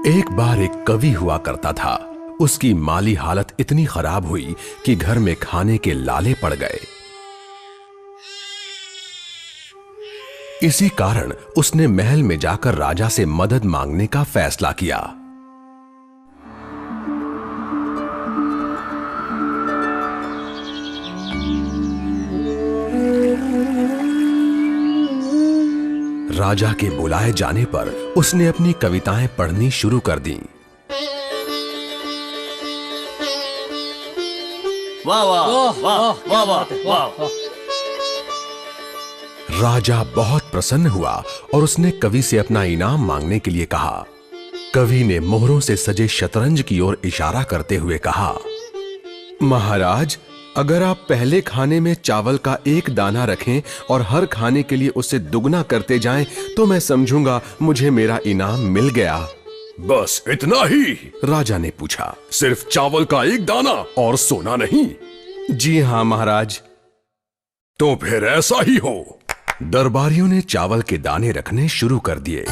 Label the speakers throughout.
Speaker 1: एक बार एक कवि हुआ करता था। उसकी माली हालत इतनी खराब हुई कि घर में खाने के लाले पड़ गए। इसी कारण उसने महल में जाकर राजा से मदद मांगने का फैसला किया। राजा के बुलाए जाने पर उसने अपनी कविताएं पढ़नी शुरू कर दी।
Speaker 2: वाह वाह वाह वाह वाह वाह।
Speaker 1: राजा बहुत प्रसन्न हुआ और उसने कवि से अपना इनाम मांगने के लिए कहा। कवि ने मोहरों से सजे शतरंज की ओर इशारा करते हुए कहा, महाराज, अगर आप पहले खाने में चावल का एक दाना रखें और हर खाने के लिए उसे दुगना करते जाएं, तो मैं समझूंगा मुझे मेरा इनाम मिल गया।
Speaker 3: बस इतना ही?
Speaker 1: राजा ने पूछा।
Speaker 3: सिर्फ चावल का एक दाना और सोना नहीं?
Speaker 1: जी हाँ महाराज।
Speaker 3: तो फिर ऐसा ही हो।
Speaker 1: दरबारियों ने चावल के दाने रखने शुरू कर दिए।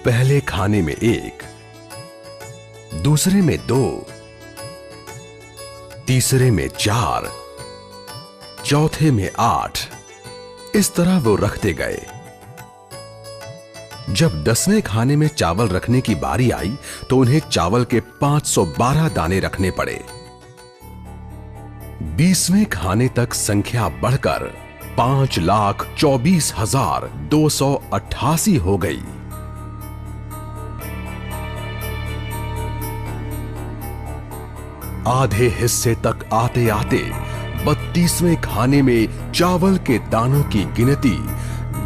Speaker 1: पहले खाने में 1, दूसरे में 2, तीसरे में 4, चौथे में 8। इस तरह वो रखते गए। जब 10वें खाने में चावल रखने की बारी आई तो उन्हें चावल के 512 दाने रखने पड़े। 20वें खाने तक संख्या बढ़कर 5,24,288 हो गई। आधे हिस्से तक आते आते 32वें खाने में चावल के दानों की गिनती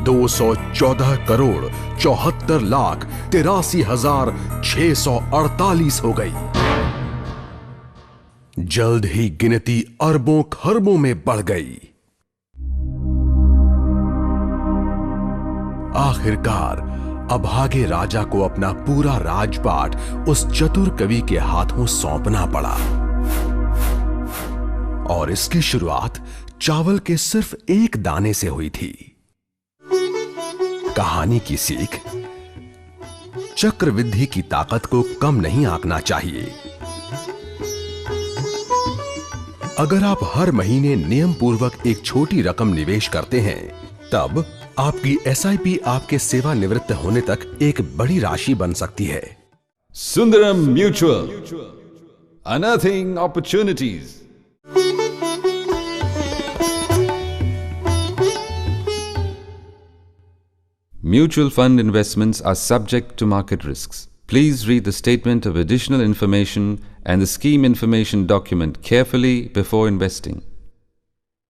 Speaker 1: 214,74,83,648 हो गई। जल्द ही गिनती अरबों खरबों में बढ़ गई। आखिरकार अभागे राजा को अपना पूरा राजपाट उस चतुर कवि के हाथों सौंपना पड़ा। और इसकी शुरुआत चावल के सिर्फ एक दाने से हुई थी। कहानी की सीख, चक्रवृद्धि की ताकत को कम नहीं आंकना चाहिए। अगर आप हर महीने नियम पूर्वक एक छोटी रकम निवेश करते हैं, तब आपकी SIP आपके सेवानिवृत्त होने तक एक बड़ी राशि बन सकती है।
Speaker 4: Sundaram Mutual, unearthing opportunities. Mutual fund investments are subject to market risks. Please read the statement of additional information and the scheme information document carefully before investing.